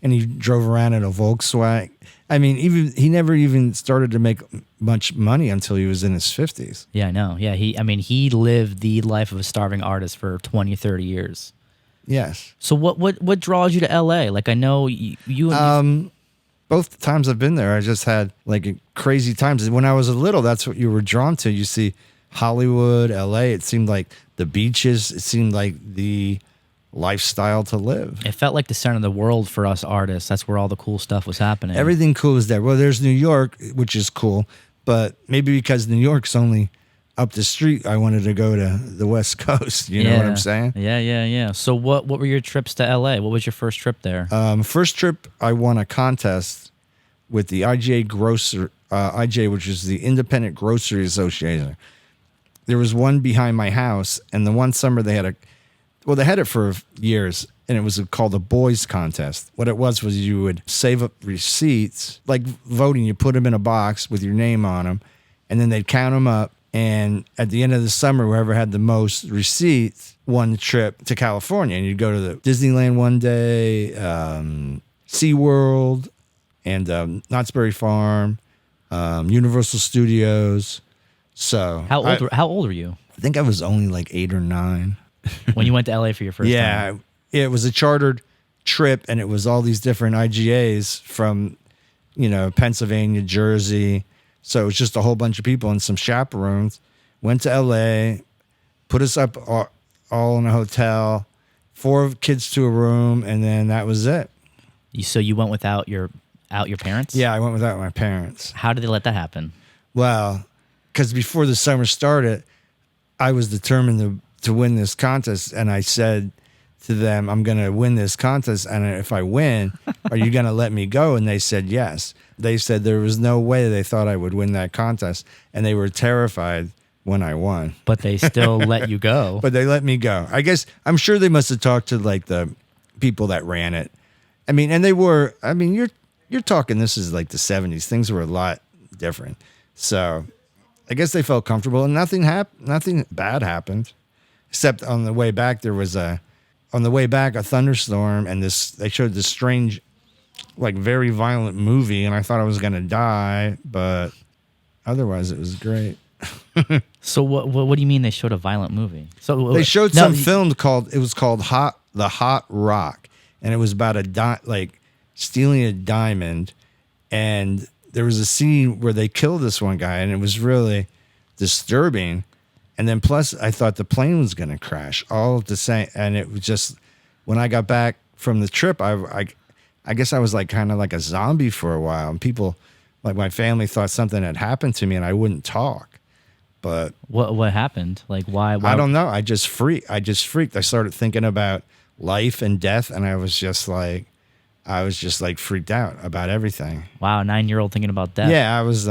and he drove around in a Volkswagen. I mean, he never even started to make much money until he was in his 50s. Yeah, I know. Yeah, he lived the life of a starving artist for 20, 30 years. Yes. So what draws you to LA? Like, I know you both times I've been there, I just had like crazy times. When I was little, that's what you were drawn to. You see Hollywood, LA, it seemed like the beaches, it seemed like the lifestyle to live. It felt like the center of the world for us artists. That's where all the cool stuff was happening. Everything cool is there. Well, there's New York, which is cool, but maybe because New York's only up the street, I wanted to go to the West Coast. You know what I'm saying? Yeah. So what were your trips to LA? What was your first trip there? First trip, I won a contest with the IGA IGA, which is the Independent Grocery Association. There was one behind my house, and the one summer they had they had it for years, and it was called the Boys Contest. What it was you would save up receipts, like voting, you put them in a box with your name on them, and then they'd count them up, and at the end of the summer, whoever had the most receipts won the trip to California, and you'd go to the Disneyland one day, SeaWorld, and Knott's Berry Farm, Universal Studios. So how old were you? I think I was only like 8 or 9. When you went to LA for your first time? Yeah, it was a chartered trip, and it was all these different IGAs from, Pennsylvania, Jersey. So it was just a whole bunch of people and some chaperones. Went to LA, put us up all in a hotel, 4 kids to a room, and then that was it. So you went without your parents? Yeah, I went without my parents. How did they let that happen? Well, because before the summer started, I was determined to win this contest, and I said to them, I'm going to win this contest, and if I win, are you going to let me go? And they said yes. They said there was no way they thought I would win that contest, and they were terrified when I won. But they still let you go. But they let me go. I guess, I'm sure they must have talked to like the people that ran it. I mean, and they were, I mean, you're talking, this is like the 70s. Things were a lot different. So I guess they felt comfortable, and nothing bad happened. Except on the way back, there was a thunderstorm, and they showed this strange, like very violent movie, and I thought I was going to die, but otherwise it was great. So what do you mean they showed a violent movie? So they showed some film called The Hot Rock, and it was about stealing a diamond, and there was a scene where they killed this one guy, and it was really disturbing. And then plus, I thought the plane was going to crash all at the same. And it was just, when I got back from the trip, I guess I was like kind of like a zombie for a while. And people, like my family, thought something had happened to me, and I wouldn't talk. But what happened? Like why? I don't know. I just freaked. I started thinking about life and death, and I was just like freaked out about everything. Wow, 9-year-old thinking about death. Yeah, I was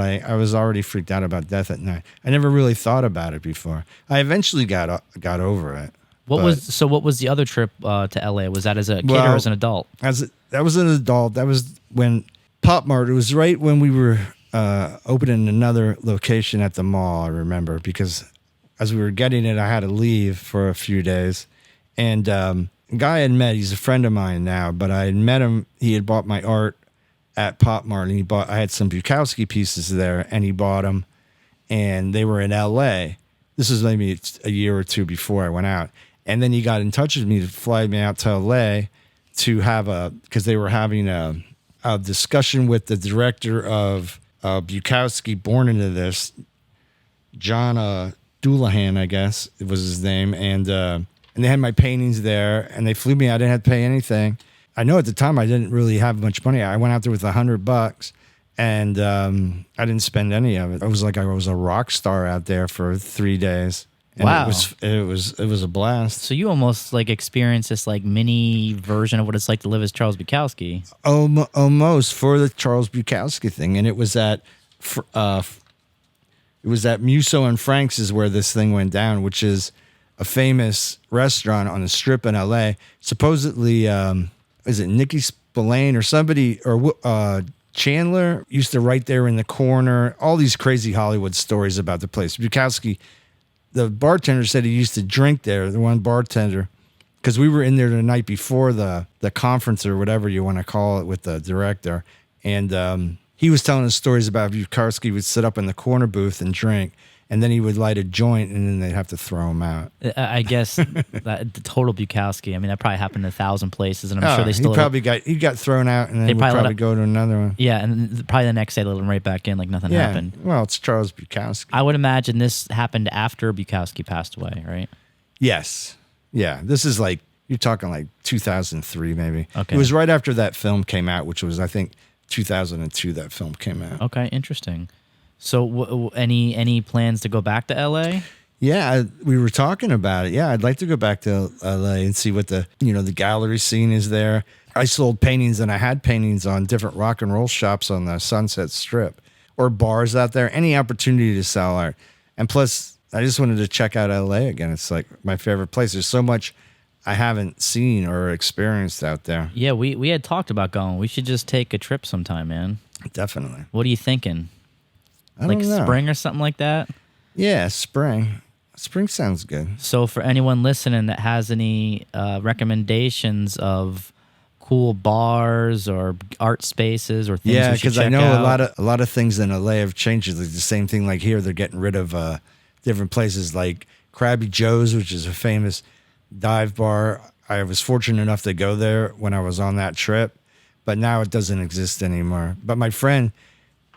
already freaked out about death at night. I never really thought about it before. I eventually got over it. What was the other trip to LA? Was that as a kid or as an adult? That was an adult. That was when Popmart. It was right when we were opening another location at the mall. I remember, because as we were getting it, I had to leave for a few days, and guy I had met, he's a friend of mine now, but I had met him. He had bought my art at Popmart, and I had some Bukowski pieces there, and he bought them, and they were in LA. This was maybe a year or two before I went out. And then he got in touch with me to fly me out to LA to have because they were having a discussion with the director of Bukowski, born into this, John Doulahan, I guess it was his name, and they had my paintings there, and they flew me out. I didn't have to pay anything. I know at the time I didn't really have much money. I went out there with $100, and I didn't spend any of it. It was like I was a rock star out there for 3 days. And wow, it was a blast. So you almost like experienced this like mini version of what it's like to live as Charles Bukowski. Almost, for the Charles Bukowski thing, and it was at Musso and Frank's is where this thing went down, which is a famous restaurant on the Strip in LA. Supposedly, is it Nikki Spillane or somebody, or Chandler used to write there in the corner. All these crazy Hollywood stories about the place. Bukowski, the bartender, said he used to drink there, the one bartender, because we were in there the night before the conference or whatever you want to call it with the director. And he was telling us stories about Bukowski would sit up in the corner booth and drink, and then he would light a joint, and then they'd have to throw him out. I guess the total Bukowski. I mean, that probably happened in 1,000 places, and I'm sure they still. He got thrown out, and then he'd probably go to another one. Yeah, and probably the next day they let him right back in, like nothing happened. Well, it's Charles Bukowski. I would imagine this happened after Bukowski passed away, right? Yes. Yeah. This is like, you're talking like 2003, maybe. Okay. It was right after that film came out, which was, I think, 2002. That film came out. Okay, interesting. So, any plans to go back to LA? Yeah, we were talking about it. Yeah, I'd like to go back to LA and see what the gallery scene is there. I sold paintings, and I had paintings on different rock and roll shops on the Sunset Strip or bars out there. Any opportunity to sell art. And plus, I just wanted to check out LA again. It's like my favorite place. There's so much I haven't seen or experienced out there. Yeah, we had talked about going. We should just take a trip sometime, man. Definitely. What are you thinking? I don't know. Spring or something like that? Yeah, spring. Spring sounds good. So for anyone listening that has any recommendations of cool bars or art spaces or things, yeah, because I know a lot of things in LA have changed. Like the same thing, like here, they're getting rid of different places like Krabby Joe's, which is a famous dive bar. I was fortunate enough to go there when I was on that trip, but now it doesn't exist anymore. But my friend,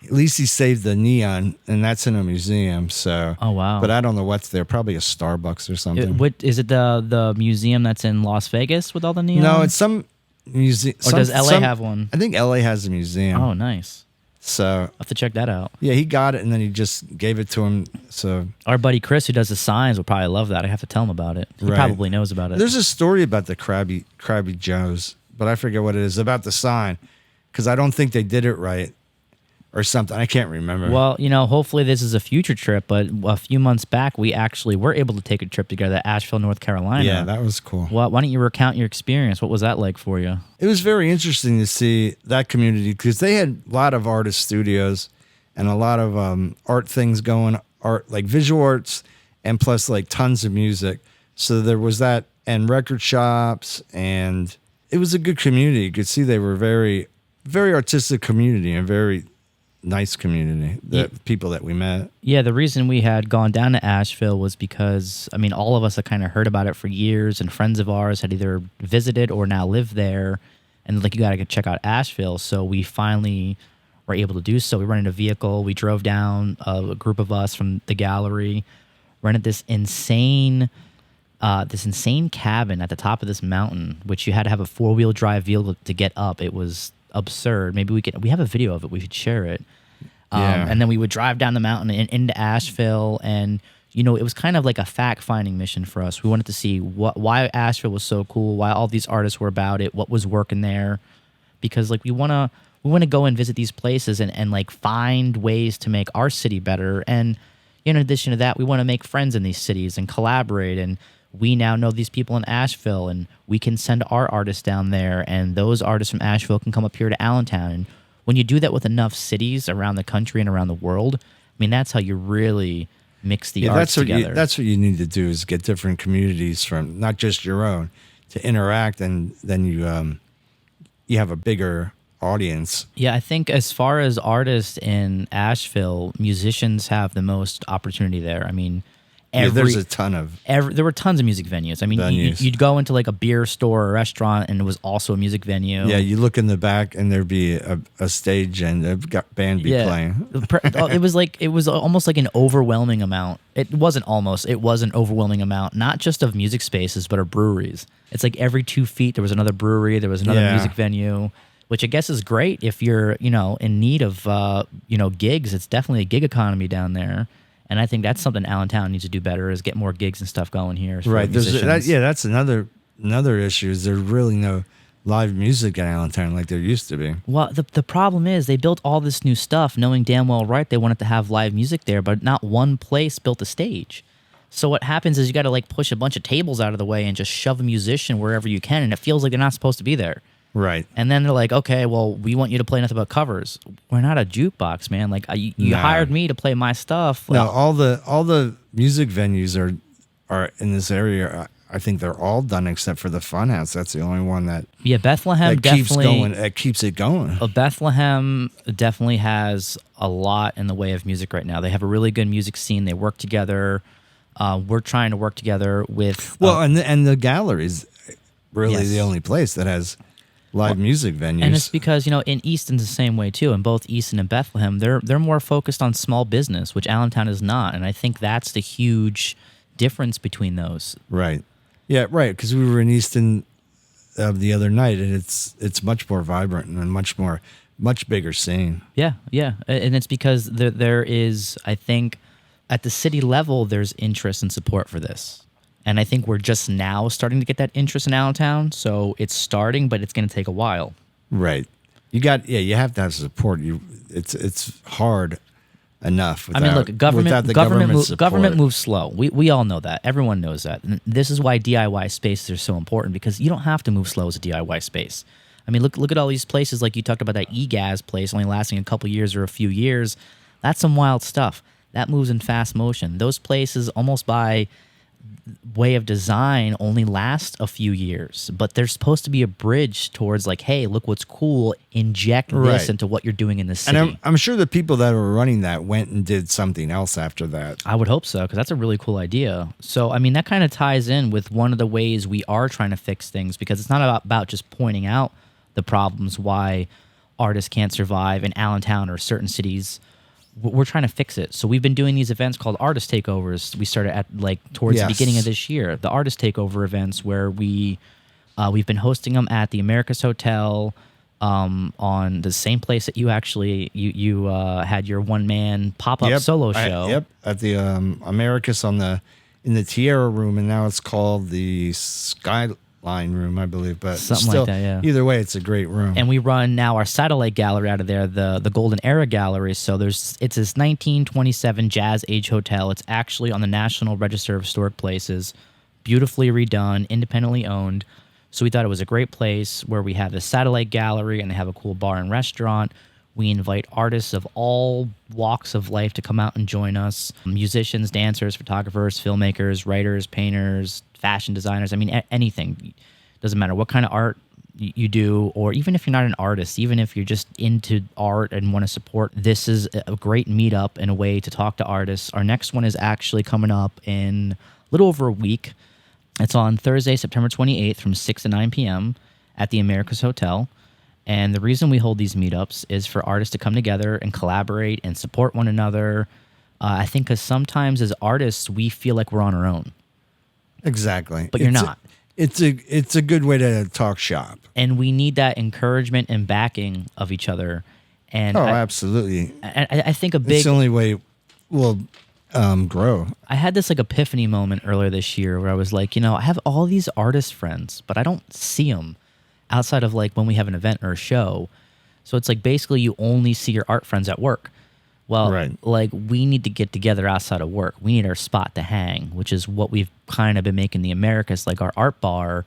at least he saved the neon, and that's in a museum. So, oh wow! But I don't know what's there. Probably a Starbucks or something. Is it the museum that's in Las Vegas with all the neon? No, it's some museum. Or does LA have one? I think LA has a museum. Oh, nice. So I'll have to check that out. yeah, he got it, and then he just gave it to him. So Our buddy Chris, who does the signs, will probably love that. I have to tell him about it. He Right. probably knows about it. there's a story about the Krabby Joes, but I forget what it is about the sign, because I don't think they did it right or something. I can't remember. Well, you know, hopefully this is a future trip, but a few months back, we actually were able to take a trip together to Asheville, North Carolina. yeah, that was cool. Well, why don't you recount your experience? What was that like for you? It was very interesting to see that community, because they had a lot of artist studios and a lot of art things going, art like visual arts, and plus like tons of music. So there was that, and record shops, and it was a good community. You could see they were very, very artistic community and very nice community. The people that we met. Yeah, the reason we had gone down to Asheville was because, I mean, all of us had kind of heard about it for years, and friends of ours had either visited or now lived there, and like, you got to check out Asheville. So we finally were able to do so. We rented a vehicle. We drove down, a group of us from the gallery, rented this insane cabin at the top of this mountain, which you had to have a 4-wheel drive vehicle to get up. It was absurd. Maybe we have a video of it. We should share it. Yeah. And then we would drive down the mountain and into Asheville, and you know, it was kind of like a fact-finding mission for us. We wanted to see why Asheville was so cool, why all these artists were about it, what was working there, because like we want to go and visit these places and like find ways to make our city better. And in addition to that, we want to make friends in these cities and collaborate. And we now know these people in Asheville, and we can send our artists down there, and those artists from Asheville can come up here to Allentown. And when you do that with enough cities around the country and around the world, I mean, that's how you really mix the arts together. That's what you need to do, is get different communities from not just your own to interact, and then you have a bigger audience. Yeah, I think as far as artists in Asheville, musicians have the most opportunity there. I mean, there's a ton of there were tons of music venues. I mean, you'd go into like a beer store or restaurant, and it was also a music venue. Yeah, you look in the back, and there'd be a stage, and a band be playing. It was almost like an overwhelming amount. It was an overwhelming amount, not just of music spaces, but of breweries. It's like every 2 feet there was another brewery, there was another music venue, which I guess is great if you're, in need of, gigs. It's definitely a gig economy down there. And I think that's something Allentown needs to do better, is get more gigs and stuff going here. Right. That's another issue, is there's really no live music in Allentown like there used to be. Well, the problem is they built all this new stuff knowing damn well right they wanted to have live music there, but not one place built a stage. So what happens is you got to like push a bunch of tables out of the way and just shove a musician wherever you can, and it feels like they're not supposed to be there. Right. And then they're like, okay, well, we want you to play nothing but covers. We're not a jukebox, man. Like you hired me to play my stuff. No, all the music venues are in this area. I think they're all done except for the Funhouse. That's the only one that Bethlehem keeps it going. Bethlehem definitely has a lot in the way of music right now. They have a really good music scene. They work together. We're trying to work together with and the gallery's really the only place that has live music venues. And it's because, in Easton's the same way too. In both Easton and Bethlehem, they're more focused on small business, which Allentown is not. And I think that's the huge difference between those. Right. Yeah, right. Because we were in Easton the other night, and it's much more vibrant and much bigger scene. Yeah, yeah. And it's because there is, I think, at the city level, there's interest and support for this. And I think we're just now starting to get that interest in Allentown. So it's starting, but it's going to take a while. Right. You have to have support. It's hard enough without, look, government moves slow. We all know that. Everyone knows that. And this is why DIY spaces are so important, because you don't have to move slow as a DIY space. I mean, look at all these places, like you talked about that EGAZ place only lasting a couple years or a few years. That's some wild stuff. That moves in fast motion. Those places, almost by way of design, only last a few years, but there's supposed to be a bridge towards like, hey, look what's cool, inject this into what you're doing in the city. And I'm sure the people that were running that went and did something else after that. I would hope so, because that's a really cool idea. So I mean, that kind of ties in with one of the ways we are trying to fix things, because it's not about just pointing out the problems why artists can't survive in Allentown or certain cities. We're trying to fix it. So we've been doing these events called artist takeovers. We started at towards the beginning of this year, the artist takeover events, where we've been hosting them at the Americus Hotel, on the same place that you actually you had your one man pop up solo show. At the Americus in the Tierra room, and now it's called the Skyline room, I believe. But Something still, like that, yeah. Either way, it's a great room. And we run now our satellite gallery out of there, the Golden Era Gallery. So it's this 1927 Jazz Age hotel. It's actually on the National Register of Historic Places, beautifully redone, independently owned. So we thought it was a great place where we have a satellite gallery and they have a cool bar and restaurant. We invite artists of all walks of life to come out and join us. Musicians, dancers, photographers, filmmakers, writers, painters, fashion designers. I mean, anything. Doesn't matter what kind of art you do, or even if you're not an artist, even if you're just into art and want to support, this is a great meetup and a way to talk to artists. Our next one is actually coming up in a little over a week. It's on Thursday, September 28th from 6 to 9 p.m. at the Americus Hotel. And the reason we hold these meetups is for artists to come together and collaborate and support one another. I think because sometimes as artists, we feel like we're on our own. Exactly. But you're not. It's a good way to talk shop. And we need that encouragement and backing of each other. And absolutely. I think it's the only way we'll grow. I had this like epiphany moment earlier this year where I was like, I have all these artist friends, but I don't see them outside of like when we have an event or a show. So it's like basically you only see your art friends at work. Well, right. Like we need to get together outside of work. We need our spot to hang, which is what we've kind of been making the Americus, like our art bar.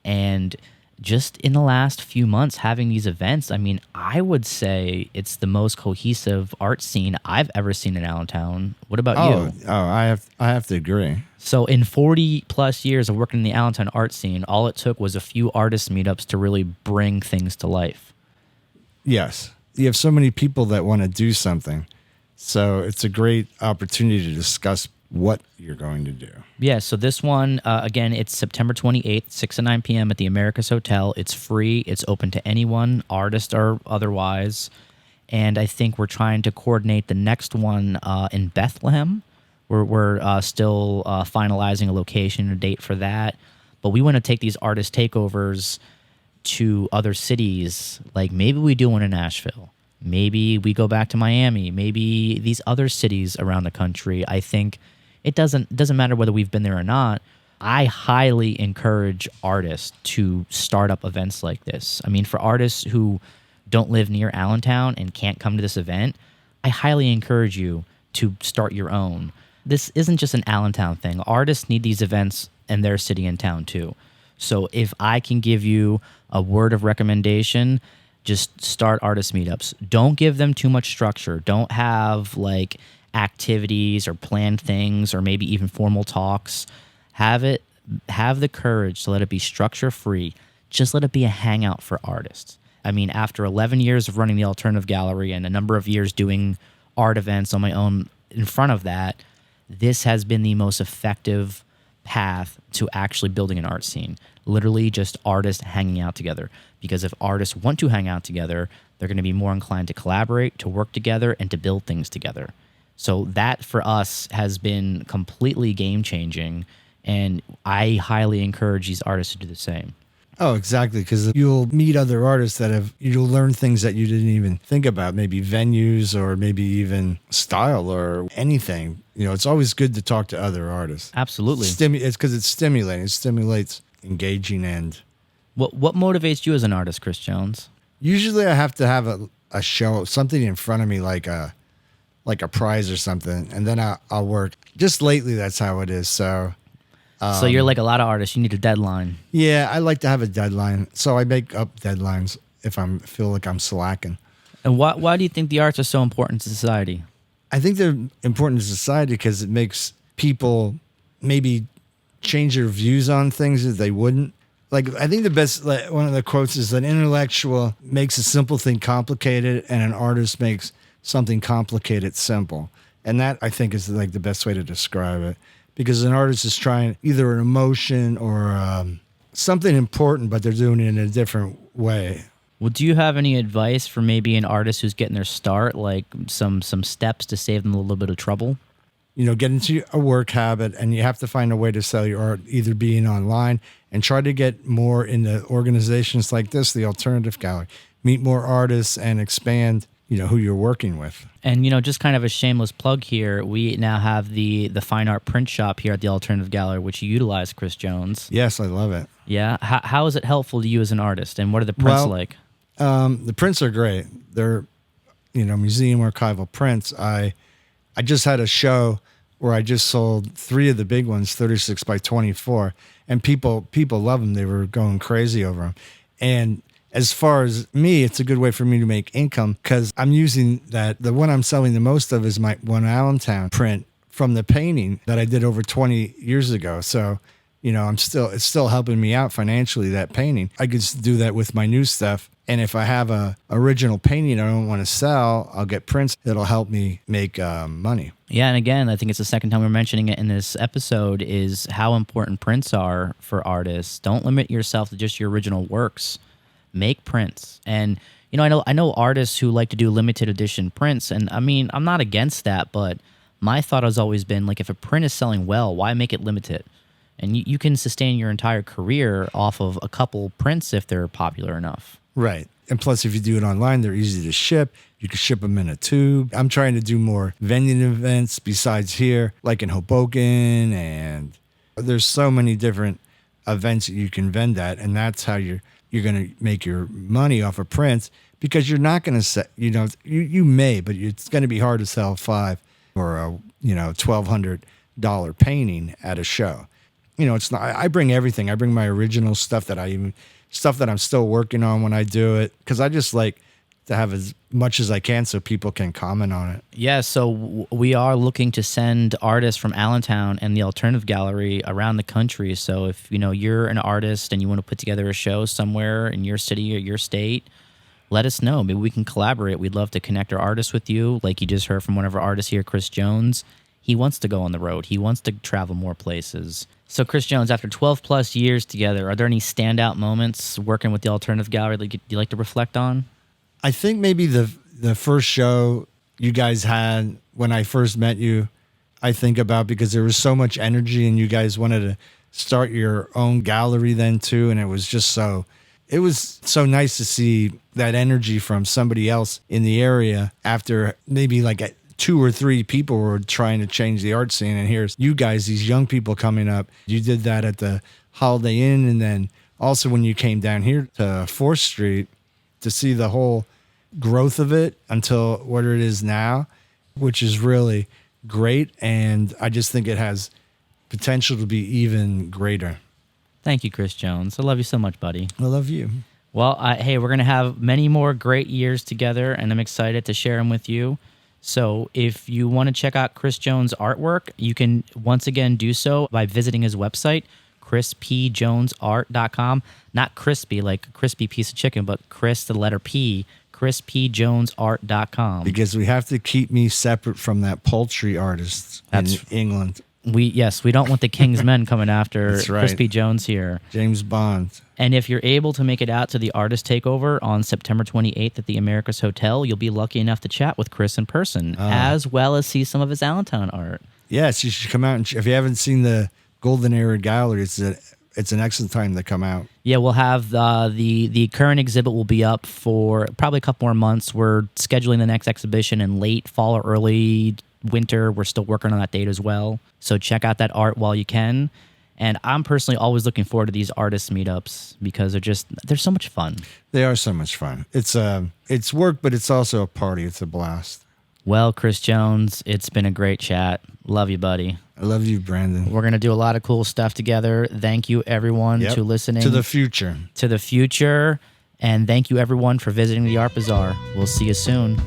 And just in the last few months having these events, I mean, I would say it's the most cohesive art scene I've ever seen in Allentown. What about you? Oh, I have to agree. So in 40 plus years of working in the Allentown art scene, all it took was a few artist meetups to really bring things to life. Yes. You have so many people that want to do something. So it's a great opportunity to discuss what you're going to do. Yeah, so this one, again, it's September 28th, 6 to 9 p.m. at the Americus Hotel. It's free. It's open to anyone, artist or otherwise. And I think we're trying to coordinate the next one in Bethlehem. We're still finalizing a location and a date for that. But we want to take these artist takeovers to other cities. Like maybe we do one in Asheville. Maybe we go back to Miami. Maybe these other cities around the country. I think it doesn't matter whether we've been there or not. I highly encourage artists to start up events like this. I mean, for artists who don't live near Allentown and can't come to this event, I highly encourage you to start your own. This isn't just an Allentown thing. Artists need these events in their city and town too. So if I can give you a word of recommendation, just start artist meetups. Don't give them too much structure. Don't have like activities or planned things or maybe even formal talks. Have the courage to let it be structure free. Just let it be a hangout for artists. I mean, after 11 years of running the Alternative Gallery and a number of years doing art events on my own in front of that, this has been the most effective path to actually building an art scene. Literally just artists hanging out together. Because if artists want to hang out together, they're going to be more inclined to collaborate, to work together, and to build things together. So that for us has been completely game-changing, and I highly encourage these artists to do the same. Oh, exactly, because you'll meet other artists you'll learn things that you didn't even think about, maybe venues or maybe even style or anything. It's always good to talk to other artists. Absolutely. It's because it's stimulating. It stimulates engaging and... What motivates you as an artist, Chris Jones? Usually I have to have a show, something in front of me like a prize or something, and then I'll work. Just lately, that's how it is, so... So you're like a lot of artists. You need a deadline. Yeah, I like to have a deadline. So I make up deadlines if I feel like I'm slacking. And why do you think the arts are so important to society? I think they're important to society because it makes people maybe change their views on things that they wouldn't. Like, I think the best, one of the quotes is that an intellectual makes a simple thing complicated and an artist makes something complicated simple. And that, I think, is like the best way to describe it. Because an artist is trying either an emotion or something important, but they're doing it in a different way. Well, do you have any advice for maybe an artist who's getting their start, like some steps to save them a little bit of trouble? Get into a work habit, and you have to find a way to sell your art, either being online and try to get more into organizations like this, the Alternative Gallery. meet more artists and expand, who you're working with. And, just kind of a shameless plug here, we now have the fine art print shop here at the Alternative Gallery, which you utilize, Chris Jones. Yes, I love it. Yeah. How is it helpful to you as an artist, and what are the prints like? The prints are great. They're, museum archival prints. I just had a show where I just sold 3 of the big ones, 36 by 24, and people love them. They were going crazy over them. And as far as me, it's a good way for me to make income because I'm using that. The one I'm selling the most of is my one Allentown print from the painting that I did over 20 years ago. So, it's still helping me out financially, that painting. I could do that with my new stuff. And if I have a original painting I don't want to sell, I'll get prints. It'll help me make money. Yeah, and again, I think it's the second time we're mentioning it in this episode is how important prints are for artists. Don't limit yourself to just your original works. Make prints. And, I know artists who like to do limited edition prints. And I mean, I'm not against that, but my thought has always been like, if a print is selling well, why make it limited? And you can sustain your entire career off of a couple prints if they're popular enough. Right. And plus, if you do it online, they're easy to ship. You can ship them in a tube. I'm trying to do more vending events besides here, like in Hoboken. And there's so many different events that you can vend at. And that's how you're going to make your money off of prints, because you're not going to set, you may, but it's going to be hard to sell 5 or a, $1,200 painting at a show. It's not, I bring everything. I bring my original stuff that I'm still working on when I do it, because I just like to have as much as I can so people can comment on it. Yeah, so we are looking to send artists from Allentown and the Alternative Gallery around the country. So if you're an artist and you want to put together a show somewhere in your city or your state, let us know. Maybe we can collaborate. We'd love to connect our artists with you. Like you just heard from one of our artists here, Chris Jones. He wants to go on the road. He wants to travel more places. So Chris Jones, after 12 plus years together, are there any standout moments working with the Alternative Gallery that you like to reflect on? I think maybe the first show you guys had when I first met you, I think about, because there was so much energy and you guys wanted to start your own gallery then too. And it was so nice to see that energy from somebody else in the area after maybe like 2 or 3 people were trying to change the art scene. And here's you guys, these young people coming up. You did that at the Holiday Inn. And then also when you came down here to 4th Street to see the whole growth of it until what it is now, which is really great. And I just think it has potential to be even greater. Thank you, Chris Jones. I love you so much, buddy. I love you. Well, hey, we're going to have many more great years together, and I'm excited to share them with you. So if you want to check out Chris Jones' artwork, you can once again do so by visiting his website, chrispjonesart.com. Not crispy, like a crispy piece of chicken, but Chris, the letter P, chrispjonesart.com. Because we have to keep me separate from that poultry artist in England. We don't want the King's Men coming after That's right. Crispy Jones here. James Bond. And if you're able to make it out to the Artist Takeover on September 28th at the Americus Hotel, you'll be lucky enough to chat with Chris in person, as well as see some of his Allentown art. Yes, you should come out. And if you haven't seen the Golden Era Gallery, it's an excellent time to come out. Yeah, we'll have the current exhibit will be up for probably a couple more months. We're scheduling the next exhibition in late fall or early winter. We're still working on that date as well. So check out that art while you can. And I'm personally always looking forward to these artist meetups because they're so much fun. They are so much fun. It's work, but it's also a party. It's a blast. Well, Chris Jones, it's been a great chat. Love you, buddy. I love you, Brandon. We're going to do a lot of cool stuff together. Thank you, everyone, to listening. To the future. To the future. And thank you, everyone, for visiting the Art Bazaar. We'll see you soon.